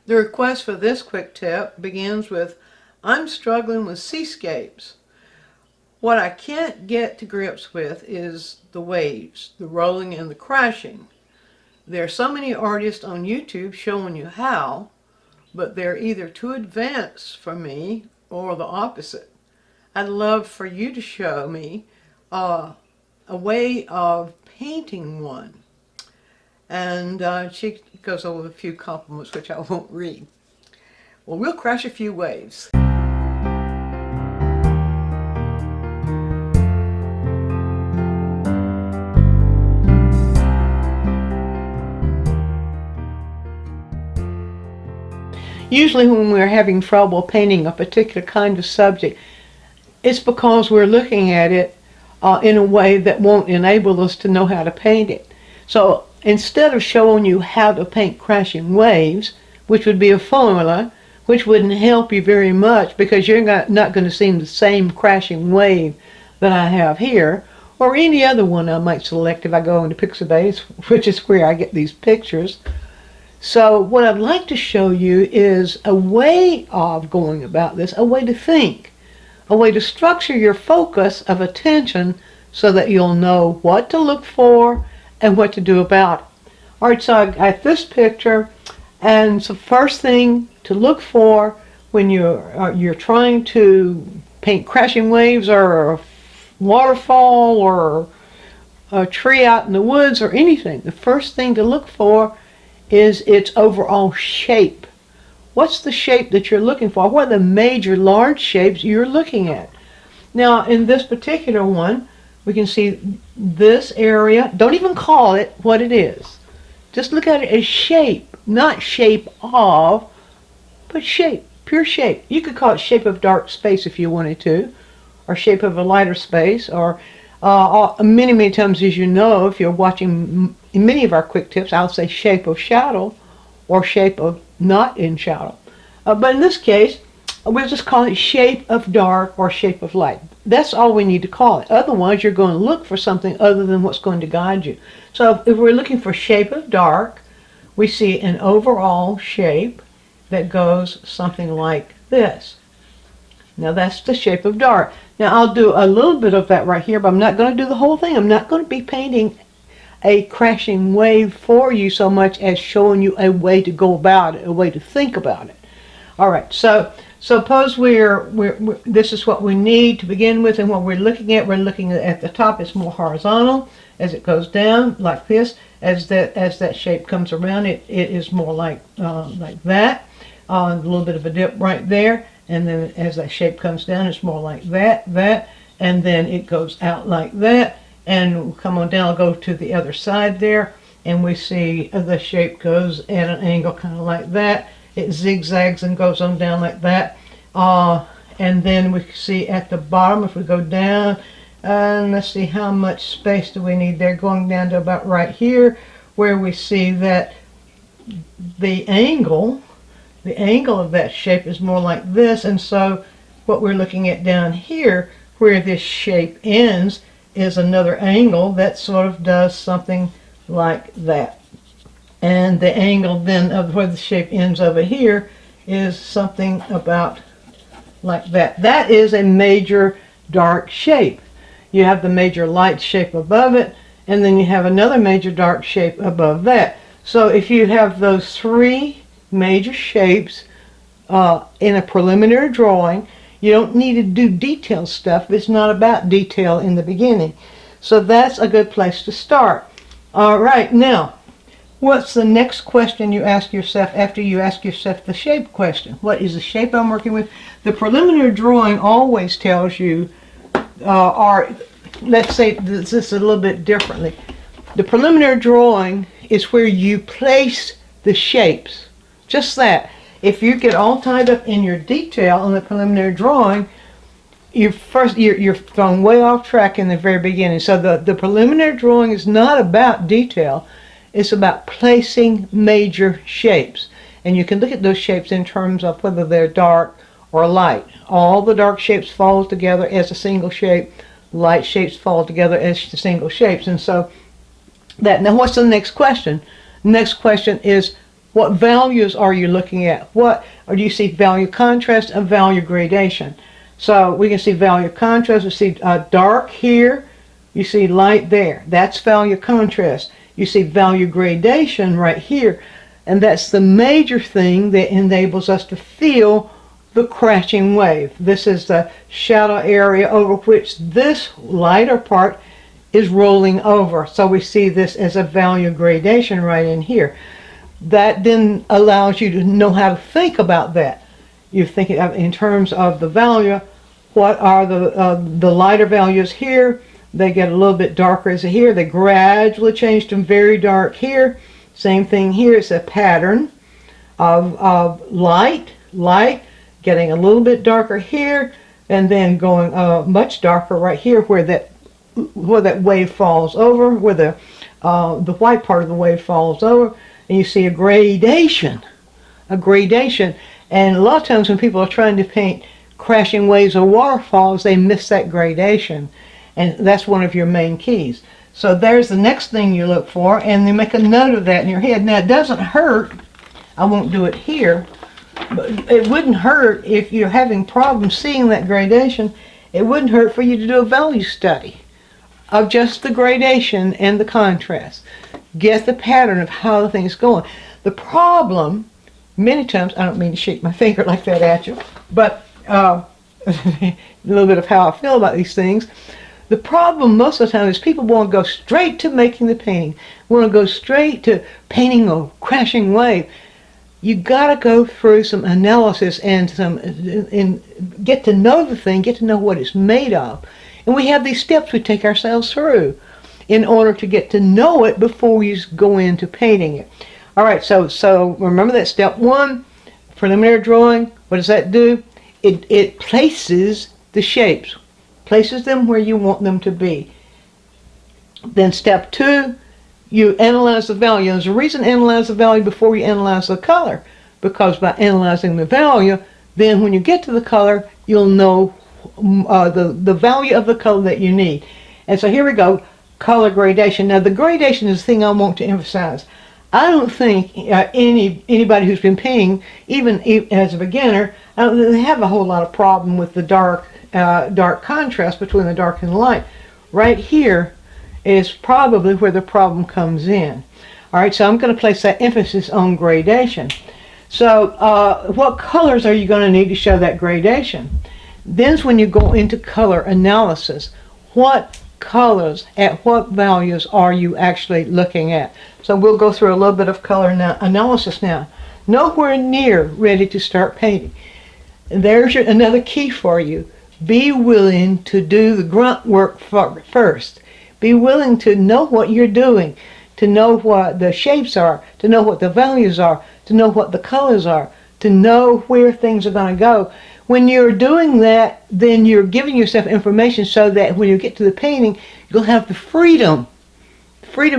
The request for this quick tip begins with, I'm struggling with seascapes. What I can't get to grips with is the waves, the rolling and the crashing. There are so many artists on YouTube showing you how, but they're either too advanced for me or the opposite. I'd love for you to show me a way of painting one. And she goes over a few compliments, which I won't read. Well, we'll crash a few waves. Usually when we're having trouble painting a particular kind of subject, it's because we're looking at it in a way that won't enable us to know how to paint it. So instead of showing you how to paint crashing waves, which would be a formula, which wouldn't help you very much because you're not going to see the same crashing wave that I have here, or any other one I might select if I go into Pixabay, which is where I get these pictures. So what I'd like to show you is a way of going about this, a way to think, a way to structure your focus of attention so that you'll know what to look for and what to do about it. All right, so I got this picture, and so first thing to look for when you're trying to paint crashing waves or a waterfall or a tree out in the woods or anything, the first thing to look for is its overall shape. What's the shape that you're looking for? What are the major large shapes you're looking at? Now in this particular one, we can see this area. Don't even call it what it is. Just look at it as shape, not shape of, but shape, pure shape. You could call it shape of dark space if you wanted to, or shape of a lighter space, or many times, as you know, if you're watching many of our quick tips, I'll say shape of shadow or shape of not in shadow. But in this case, we'll just call it shape of dark or shape of light. That's all we need to call it. Otherwise, you're going to look for something other than what's going to guide you. So if we're looking for shape of dark, we see an overall shape that goes something like this. Now that's the shape of dark. Now I'll do a little bit of that right here, but I'm not going to do the whole thing. I'm not going to be painting a crashing wave for you so much as showing you a way to go about it, a way to think about it. All right, so suppose this is what we need to begin with, and what we're looking at the top is more horizontal. As it goes down like this, as that shape comes around, it is more like that. A little bit of a dip right there, and then as that shape comes down, it's more like that, and then it goes out like that, and we'll come on down. I'll go to the other side there, and we see the shape goes at an angle kind of like that. It zigzags and goes on down like that, and then we see at the bottom, if we go down, and let's see how much space do we need there, going down to about right here, where we see that the angle of that shape is more like this. And so what we're looking at down here, where this shape ends, is another angle that sort of does something like that. And the angle then of where the shape ends over here is something about like that. That is a major dark shape. You have the major light shape above it, and then you have another major dark shape above that. So if you have those three major shapes in a preliminary drawing, you don't need to do detail stuff. It's not about detail in the beginning. So that's a good place to start. All right, now, what's the next question you ask yourself after you ask yourself the shape question? What is the shape I'm working with? The preliminary drawing always tells you, or let's say this a little bit differently. The preliminary drawing is where you place the shapes. Just that. If you get all tied up in your detail on the preliminary drawing, you're thrown way off track in the very beginning. So the preliminary drawing is not about detail. It's about placing major shapes. And you can look at those shapes in terms of whether they're dark or light. All the dark shapes fall together as a single shape. Light shapes fall together as single shapes. And so now what's the next question? The next question is, What values are you looking at? Or do you see value contrast and value gradation? So we can see value contrast. We see dark here. You see light there. That's value contrast. You see value gradation right here. And that's the major thing that enables us to feel the crashing wave. This is the shadow area over which this lighter part is rolling over. So we see this as a value gradation right in here. That then allows you to know how to think about that. You think in terms of the value. What are the lighter values here? They get a little bit darker as here. They gradually change to very dark here. Same thing here. It's a pattern of light, getting a little bit darker here, and then going much darker right here where that wave falls over, where the white part of the wave falls over, and you see a gradation. And a lot of times when people are trying to paint crashing waves or waterfalls, they miss that gradation, and that's one of your main keys. So there's the next thing you look for, and then make a note of that in your head. Now it doesn't hurt, I won't do it here, but it wouldn't hurt if you're having problems seeing that gradation. It wouldn't hurt for you to do a value study of just the gradation and the contrast. Get the pattern of how the thing's going. The problem, many times, I don't mean to shake my finger like that at you, but a little bit of how I feel about these things. The problem most of the time is people want to go straight to making the painting, want to go straight to painting a crashing wave. You got to go through some analysis and get to know the thing, get to know what it's made of. And we have these steps we take ourselves through in order to get to know it before we go into painting it. All right, so remember that step one, preliminary drawing. What does that do? It places the shapes, places them where you want them to be. Then step two, you analyze the value. There's a reason to analyze the value before you analyze the color, because by analyzing the value, then when you get to the color, you'll know the value of the color that you need. And so here we go, color gradation. Now the gradation is the thing I want to emphasize. I don't think anybody who's been painting, even as a beginner, I don't think they have a whole lot of problem with the dark contrast between the dark and the light. Right here is probably where the problem comes in. All right, so I'm going to place that emphasis on gradation. So what colors are you going to need to show that gradation? Then's when you go into color analysis. What colors at what values are you actually looking at? So we'll go through a little bit of color analysis now. Nowhere near ready to start painting. There's another key for you. Be willing to do the grunt work first. Be willing to know what you're doing, to know what the shapes are, to know what the values are, to know what the colors are, to know where things are going to go. When you're doing that, then you're giving yourself information so that when you get to the painting, you'll have the freedom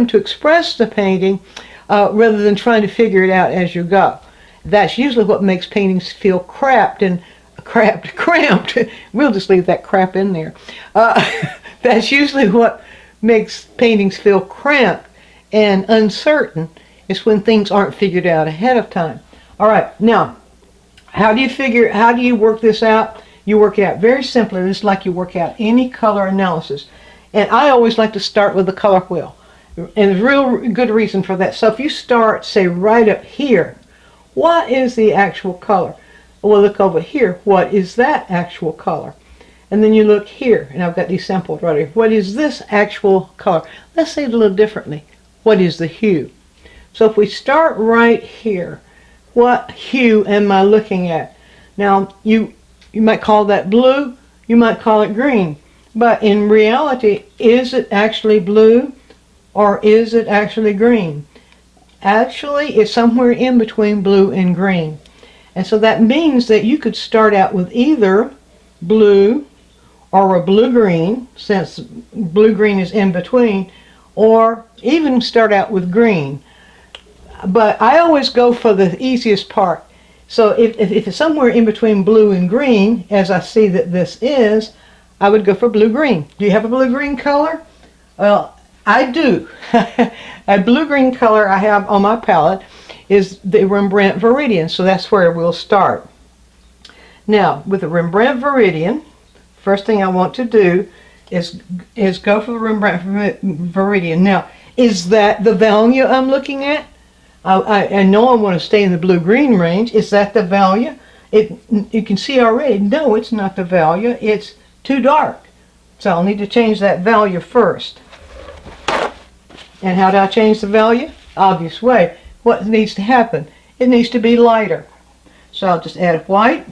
to express the painting rather than trying to figure it out as you go. That's usually what makes paintings feel cramped. We'll just leave that crap in there. That's usually what makes paintings feel cramped and uncertain, is when things aren't figured out ahead of time. All right, now, how do you work this out? You work it out very simply, just like you work out any color analysis. And I always like to start with the color wheel. And there's a real good reason for that. So if you start, say, right up here, what is the actual color? Well, look over here. What is that actual color? And then you look here, and I've got these sampled right here. What is this actual color? Let's say it a little differently. What is the hue? So if we start right here, what hue am I looking at? Now, you might call that blue, you might call it green. But in reality, is it actually blue or is it actually green? Actually, it's somewhere in between blue and green. And so that means that you could start out with either blue or a blue-green, since blue-green is in between, or even start out with green. But I always go for the easiest part. So if it's somewhere in between blue and green, as I see that this is, I would go for blue-green. Do you have a blue-green color? Well, I do. A blue-green color I have on my palette is the Rembrandt Viridian. So that's where we'll start. Now, with the Rembrandt Viridian, first thing I want to do is go for the Rembrandt Viridian. Now, is that the value I'm looking at? I know I want to stay in the blue-green range. Is that the value? You can see already, no, it's not the value. It's too dark. So I'll need to change that value first. And how do I change the value? Obvious way. What needs to happen? It needs to be lighter. So I'll just add white.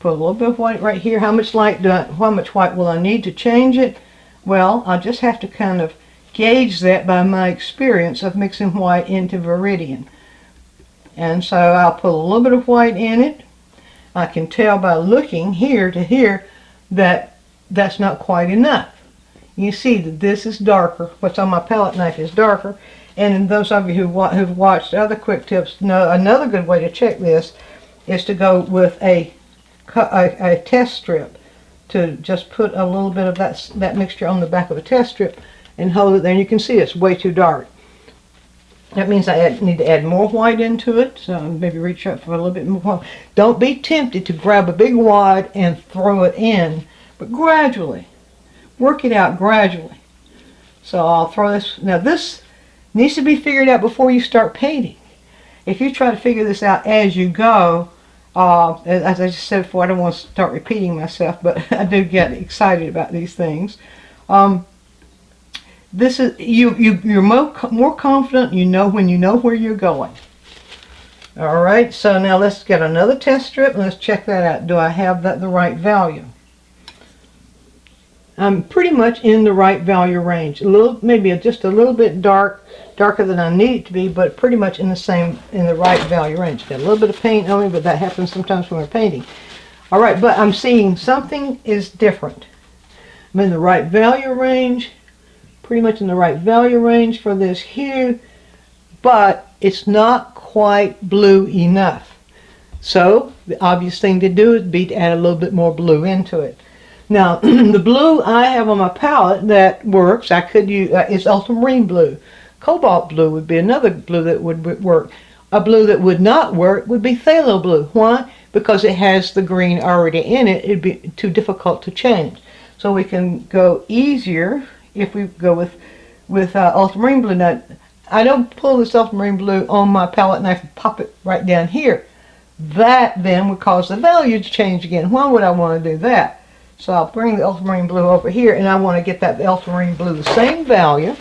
Put a little bit of white right here. How much white will I need to change it? Well, I'll just have to kind of gauge that by my experience of mixing white into Viridian. And so I'll put a little bit of white in it. I can tell by looking here to here that that's not quite enough. You see that this is darker. What's on my palette knife is darker. And those of you who've watched other quick tips know another good way to check this is to go with a test strip, to just put a little bit of that mixture on the back of a test strip and hold it there, and you can see it's way too dark. That means I need to add more white into it, so maybe reach up for a little bit more. Don't be tempted to grab a big wad and throw it in, but gradually. Work it out gradually. So I'll throw this. Now this needs to be figured out before you start painting. If you try to figure this out as you go, as I just said before, I don't want to start repeating myself, but I do get excited about these things. This is you're more confident. You know when you know where you're going. All right. So now let's get another test strip and let's check that out. Do I have the right value? I'm pretty much in the right value range. Maybe just a little bit darker than I need it to be, but pretty much in the right value range. Got a little bit of paint on me, but that happens sometimes when we're painting. All right, but I'm seeing something is different. I'm in the right value range, pretty much in the right value range for this hue, but it's not quite blue enough. So the obvious thing to do would be to add a little bit more blue into it. Now, the blue I have on my palette that works, I could use, is ultramarine blue. Cobalt blue would be another blue that would work. A blue that would not work would be phthalo blue. Why? Because it has the green already in it. It'd be too difficult to change. So we can go easier if we go with ultramarine blue. Now, I don't pull this ultramarine blue on my palette knife and pop it right down here. That then would cause the value to change again. Why would I want to do that? So I'll bring the ultramarine blue over here, and I want to get that ultramarine blue the same value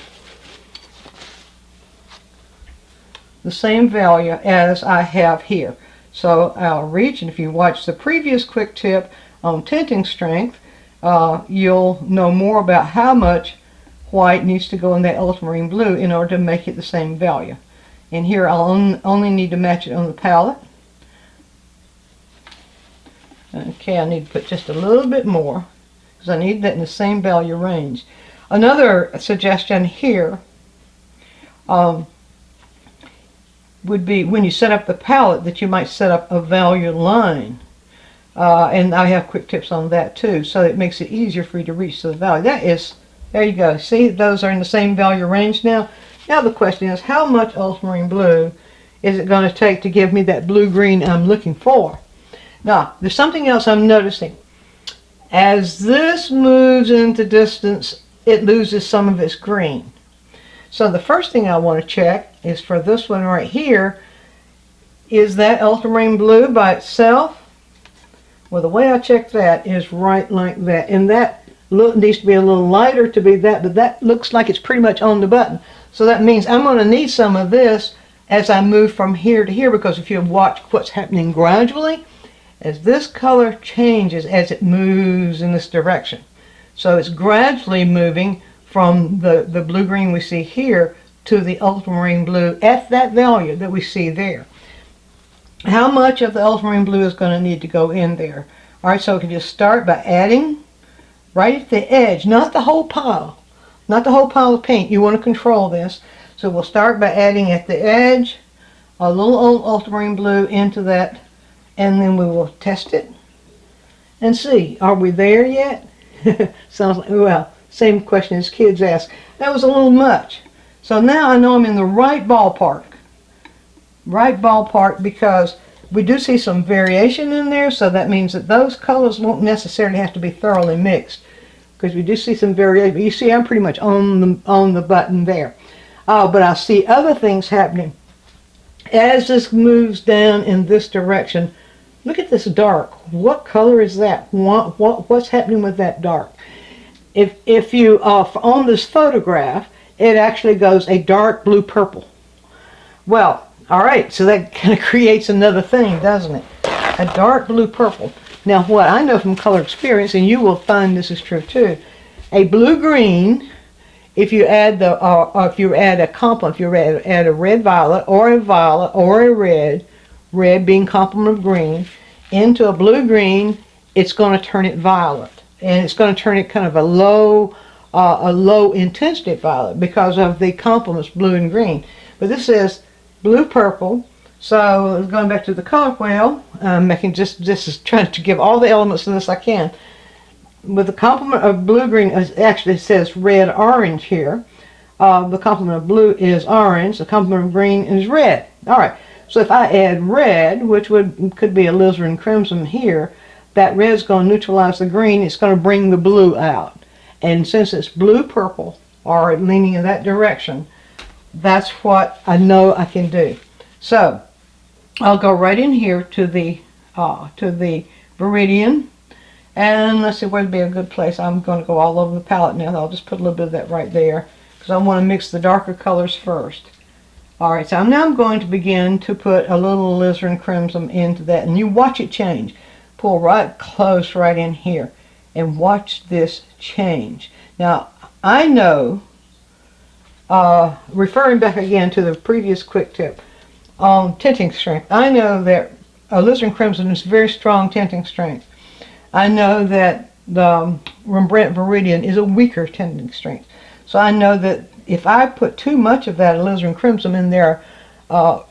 as I have here. So I'll reach, and if you watch the previous quick tip on tinting strength, you'll know more about how much white needs to go in that ultramarine blue in order to make it the same value. And here I'll only need to match it on the palette. Okay, I need to put just a little bit more because I need that in the same value range. Another suggestion here would be when you set up the palette that you might set up a value line. And I have quick tips on that too, so it makes it easier for you to reach to the value. There you go. See, those are in the same value range now. Now the question is, how much ultramarine blue is it going to take to give me that blue-green I'm looking for? Now, there's something else I'm noticing. As this moves into distance, it loses some of its green. So the first thing I want to check is for this one right here, is that ultramarine blue by itself? Well, the way I check that is right like that. And that needs to be a little lighter to be that, but that looks like it's pretty much on the button. So that means I'm going to need some of this as I move from here to here, because if you watch what's happening gradually, as this color changes as it moves in this direction. So it's gradually moving from the blue-green we see here to the ultramarine blue at that value that we see there. How much of the ultramarine blue is going to need to go in there? All right, so we can just start by adding right at the edge, not the whole pile. Not the whole pile of paint. You want to control this. So we'll start by adding at the edge a little ultramarine blue into that, and then we will test it and see, are we there yet? Sounds like, well, same question as kids ask. That was a little much. So now I know I'm in the right ballpark. right ballpark, because we do see some variation in there, so that means that those colors won't necessarily have to be thoroughly mixed, because we do see some variation. You see I'm pretty much on the button there. But I see other things happening. As this moves down in this direction, look at this dark. What color is that? What's happening with that dark? If you on this photograph, it actually goes a dark blue purple. Well, all right, so that kind of creates another thing, doesn't it? A dark blue purple. Now, what I know from color experience, and you will find this is true too, a blue green. If you add if you add a complement, if you add a red violet or a red being complement of green, into a blue green, it's going to turn it violet, and it's going to turn it kind of a low intensity violet because of the complements blue and green. But this is blue purple. So going back to the color wheel, making this is trying to give all the elements to this I can. With the complement of blue-green, actually it says red-orange here. The complement of blue is orange. The complement of green is red. All right. So if I add red, which could be alizarin crimson here, that red's going to neutralize the green. It's going to bring the blue out. And since it's blue-purple, or leaning in that direction, that's what I know I can do. So I'll go right in here to the Viridian. And let's see, where'd be a good place. I'm going to go all over the palette now. I'll just put a little bit of that right there, because I want to mix the darker colors first. Alright, so now I'm going to begin to put a little alizarin crimson into that. And you watch it change. Pull right close right in here. And watch this change. Now, I know, referring back again to the previous quick tip on tinting strength, I know that alizarin crimson is very strong tinting strength. I know that the Rembrandt Viridian is a weaker tinting strength. So I know that if I put too much of that alizarin crimson in there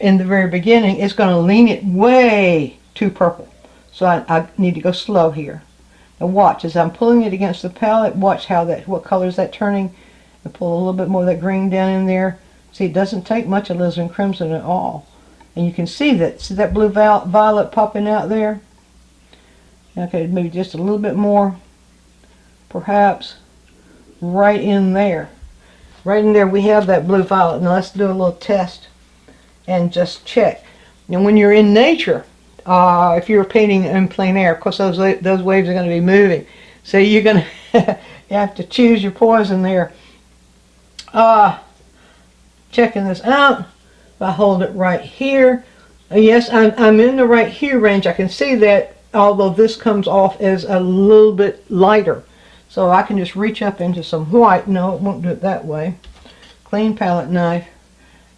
in the very beginning, it's going to lean it way too purple. So I need to go slow here. Now watch, as I'm pulling it against the palette, watch what color is that turning. And pull a little bit more of that green down in there. See, it doesn't take much alizarin crimson at all. And you can see that blue violet popping out there? Okay, maybe just a little bit more, perhaps, right in there. Right in there we have that blue violet. Now let's do a little test and just check. And when you're in nature, if you're painting in plein air, of course those waves are going to be moving. So you're going to you have to choose your poison there. Checking this out. If I hold it right here, yes, I'm in the right here range. I can see that. Although this comes off as a little bit lighter. So I can just reach up into some white. No, it won't do it that way. Clean palette knife.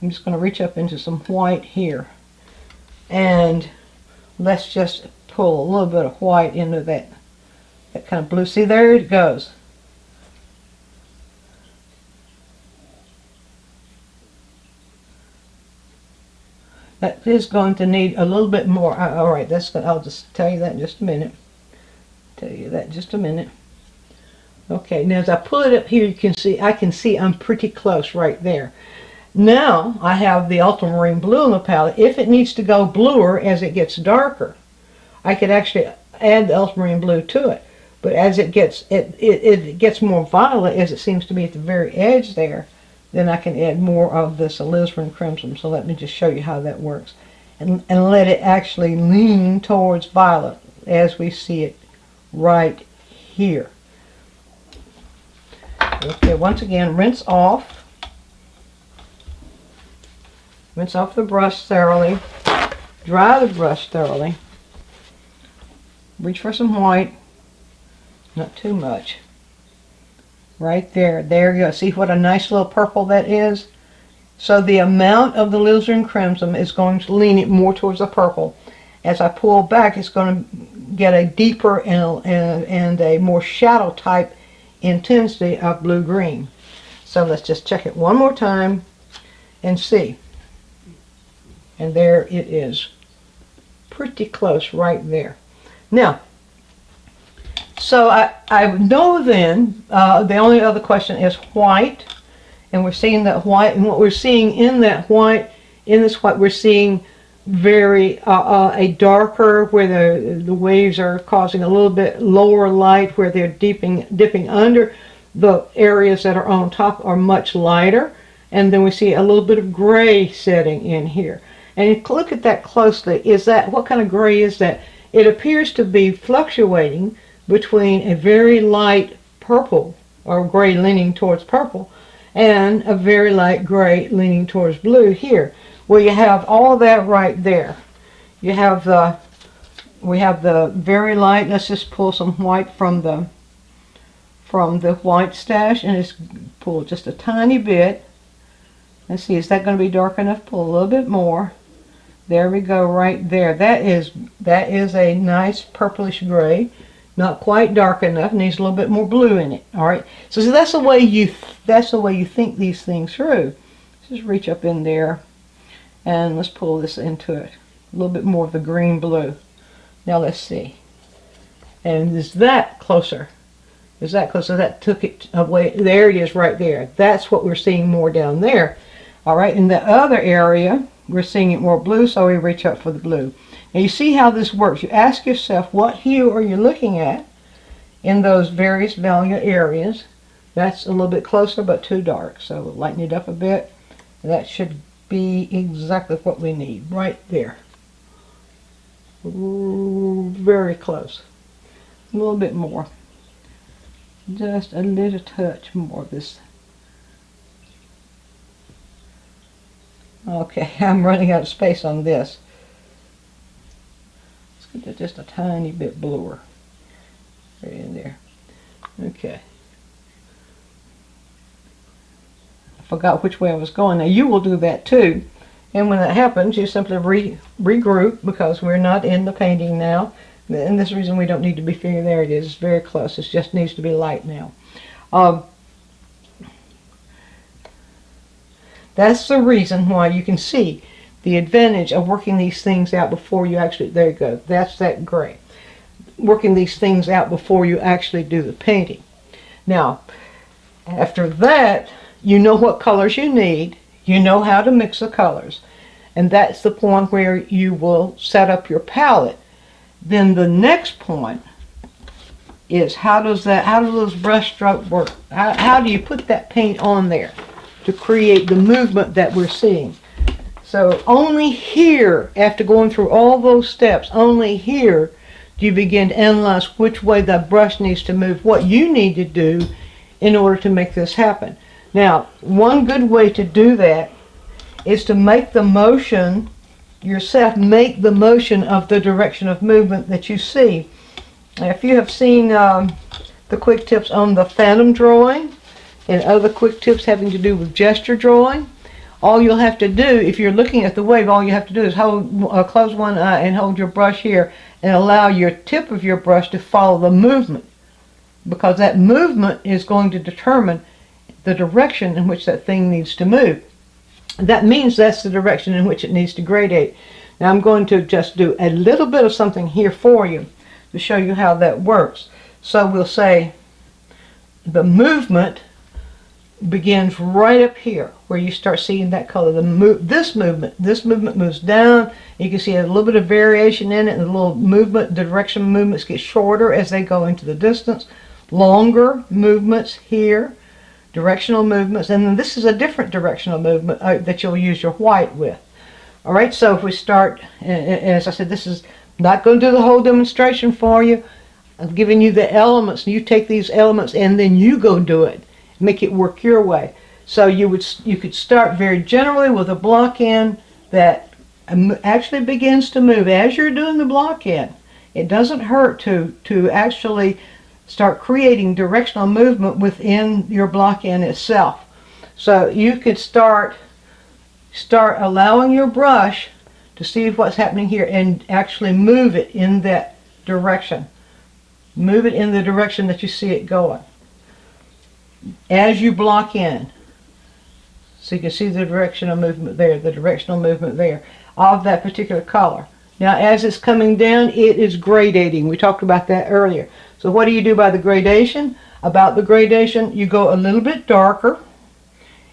I'm just going to reach up into some white here. And let's just pull a little bit of white into that kind of blue. See, there it goes. That is going to need a little bit more. All right, I'll just tell you that in just a minute. Okay, now as I pull it up here, I can see I'm pretty close right there. Now I have the ultramarine blue in the palette. If it needs to go bluer as it gets darker, I could actually add the ultramarine blue to it. But as it gets more violet, as it seems to be at the very edge there, then I can add more of this alizarin crimson. So let me just show you how that works. And let it actually lean towards violet as we see it right here. Okay, once again, rinse off. Rinse off the brush thoroughly. Dry the brush thoroughly. Reach for some white. Not too much. Right there. There you go. See what a nice little purple that is? So the amount of the alizarin crimson is going to lean it more towards the purple. As I pull back, it's going to get a deeper and a more shadow type intensity of blue-green. So let's just check it one more time and see. And there it is. Pretty close right there. Now, so I know then, the only other question is white. And we're seeing that white, and what we're seeing in that white, in this white, we're seeing very a darker, where the waves are causing a little bit lower light, where they're dipping under. The areas that are on top are much lighter, and then we see a little bit of gray setting in here. And look at that closely. What kind of gray is that? It appears to be fluctuating between a very light purple, or gray leaning towards purple, and a very light gray leaning towards blue here. Well, you have all that right there. We have the very light. Let's just pull some white from the white stash, and just pull just a tiny bit. Let's see, is that going to be dark enough? Pull a little bit more. There we go, right there. That is a nice purplish gray. Not quite dark enough. Needs a little bit more blue in it. All right. So that's the way you think these things through. Just reach up in there, and let's pull this into it. A little bit more of the green blue. Now let's see. And is that closer? Is that closer? That took it away. There it is, right there. That's what we're seeing more down there. All right. In the other area, we're seeing it more blue, so we reach up for the blue. Now you see how this works. You ask yourself, what hue are you looking at in those various value areas? That's a little bit closer, but too dark. So we'll lighten it up a bit. That should be exactly what we need, right there. Ooh, very close. A little bit more. Just a little touch more of this. Okay, I'm running out of space on this. Let's get just a tiny bit bluer. Right in there. Okay. I forgot which way I was going. Now you will do that too. And when that happens, you simply regroup, because we're not in the painting now. And this reason we don't need to be figuring. There it is. It's very close. It just needs to be light now. That's the reason why you can see the advantage of working these things out before you actually, there you go, that's that gray. Working these things out before you actually do the painting. Now, after that, you know what colors you need, you know how to mix the colors, and that's the point where you will set up your palette. Then the next point is how does those brush strokes work? How do you put that paint on there to create the movement that we're seeing? So only here, after going through all those steps, only here do you begin to analyze which way the brush needs to move, what you need to do in order to make this happen. Now, one good way to do that is to make the motion yourself, make the motion of the direction of movement that you see. Now, if you have seen the quick tips on the phantom drawing and other quick tips having to do with gesture drawing, all you'll have to do, if you're looking at the wave, all you have to do is close one eye and hold your brush here and allow your tip of your brush to follow the movement, because that movement is going to determine the direction in which that thing needs to move. That means that's the direction in which it needs to gradate. Now I'm going to just do a little bit of something here for you to show you how that works. So we'll say the movement begins right up here where you start seeing that color. This movement moves down. You can see a little bit of variation in it, and the little movement, the direction of movements get shorter as they go into the distance. Longer movements here, directional movements, and then this is a different directional movement that you'll use your white with. All right, so if we start, as I said, this is not going to do the whole demonstration for you. I'm giving you the elements, and you take these elements and then you go do it. Make it work your way. So you could start very generally with a block in that actually begins to move as you're doing the block in. It doesn't hurt to actually start creating directional movement within your block in itself. So you could start allowing your brush to see what's happening here and actually move it in that direction. Move it in the direction that you see it going as you block in. So you can see the direction of movement there, the directional movement there of that particular color. Now as it's coming down, it is gradating. We talked about that earlier. So what do you do by the gradation? About the gradation, you go a little bit darker,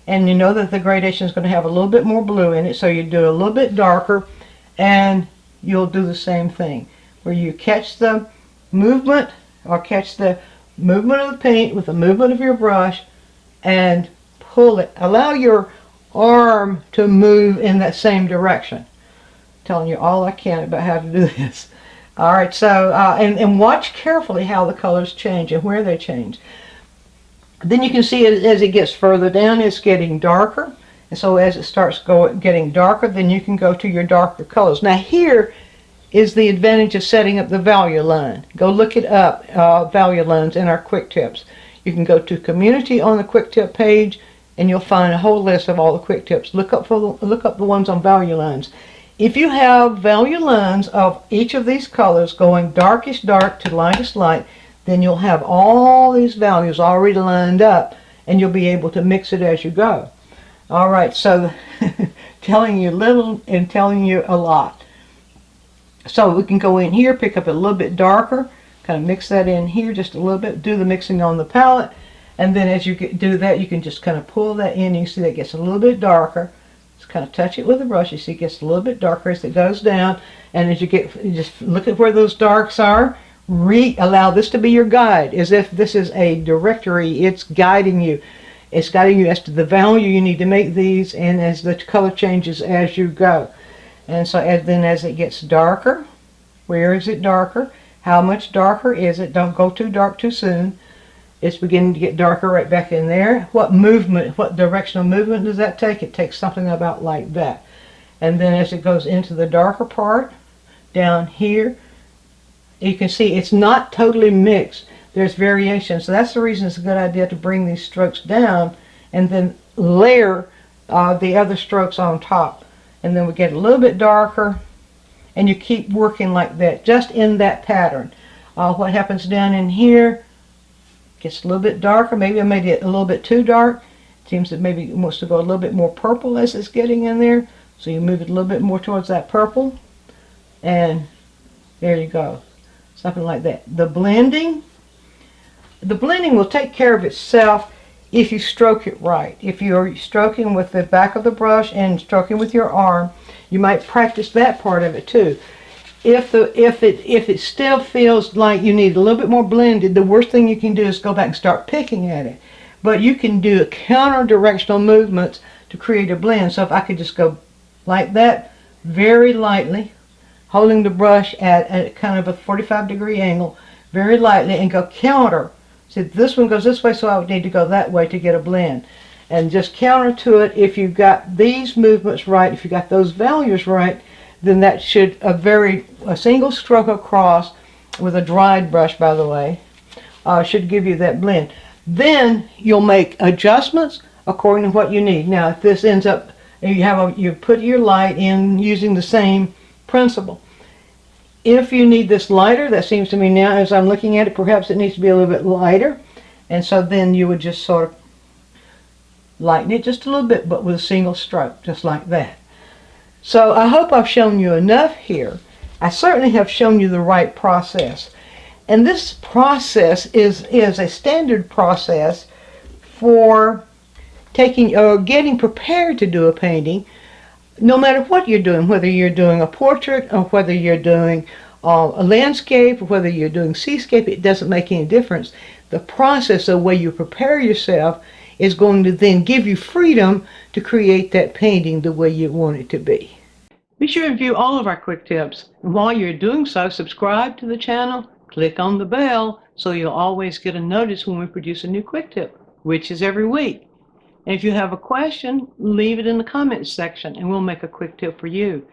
and you know that the gradation is going to have a little bit more blue in it, so you do a little bit darker, and you'll do the same thing where you catch the movement or catch the movement of the paint with the movement of your brush and pull it. Allow your arm to move in that same direction. I'm telling you all I can about how to do this. All right, so and watch carefully how the colors change and where they change. Then you can see as it gets further down, it's getting darker. And so as it starts getting darker, then you can go to your darker colors. Now here is the advantage of setting up the value line. Go look it up, value lines in our quick tips. You can go to community on the quick tip page and you'll find a whole list of all the quick tips. Look up the ones on value lines. If you have value lines of each of these colors going darkest dark to lightest light, then you'll have all these values already lined up and you'll be able to mix it as you go. All right, so telling you little and telling you a lot. So we can go in here, pick up a little bit darker, kind of mix that in here just a little bit, do the mixing on the palette, and then as you do that, you can just kind of pull that in. You see that gets a little bit darker. Just kind of touch it with a brush. You see it gets a little bit darker as it goes down, and as you just look at where those darks are. Allow this to be your guide, as if this is a directory. It's guiding you. It's guiding you as to the value you need to make these, and as the color changes as you go. And so then as it gets darker, where is it darker? How much darker is it? Don't go too dark too soon. It's beginning to get darker right back in there. What movement, what directional movement does that take? It takes something about like that. And then as it goes into the darker part, down here, you can see it's not totally mixed. There's variation. So that's the reason it's a good idea to bring these strokes down and then layer the other strokes on top. And then we get a little bit darker, and you keep working like that, just in that pattern. What happens down in here gets a little bit darker. Maybe I made it a little bit too dark. It seems that maybe it wants to go a little bit more purple as it's getting in there. So you move it a little bit more towards that purple, and there you go. Something like that. The blending will take care of itself if you stroke it right. If you're stroking with the back of the brush and stroking with your arm, you might practice that part of it too. If it still feels like you need a little bit more blended, the worst thing you can do is go back and start picking at it. But you can do counter directional movements to create a blend. So if I could just go like that, very lightly, holding the brush at kind of a 45-degree angle, very lightly, and go counter. See, this one goes this way, so I would need to go that way to get a blend. And just counter to it. If you've got these movements right, if you got those values right, then that should, a single stroke across with a dried brush, by the way, should give you that blend. Then you'll make adjustments according to what you need. Now, if this ends up, you put your light in using the same principle. If you need this lighter, that seems to me now as I'm looking at it, perhaps it needs to be a little bit lighter. And so then you would just sort of lighten it just a little bit, but with a single stroke, just like that. So I hope I've shown you enough here. I certainly have shown you the right process. And this process is a standard process for getting prepared to do a painting, no matter what you're doing, whether you're doing a portrait or whether you're doing a landscape or whether you're doing seascape, it doesn't make any difference. The process, the way you prepare yourself, is going to then give you freedom to create that painting the way you want it to be. Be sure to view all of our quick tips. And while you're doing so, subscribe to the channel, click on the bell so you'll always get a notice when we produce a new quick tip, which is every week. And if you have a question, leave it in the comments section and we'll make a quick tip for you.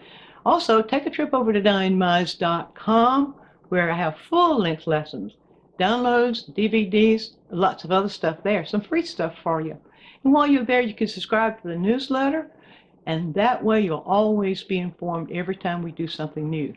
Also, take a trip over to DianeMize.com where I have full-length lessons, downloads, DVDs, lots of other stuff there, some free stuff for you. And while you're there, you can subscribe to the newsletter, and that way you'll always be informed every time we do something new.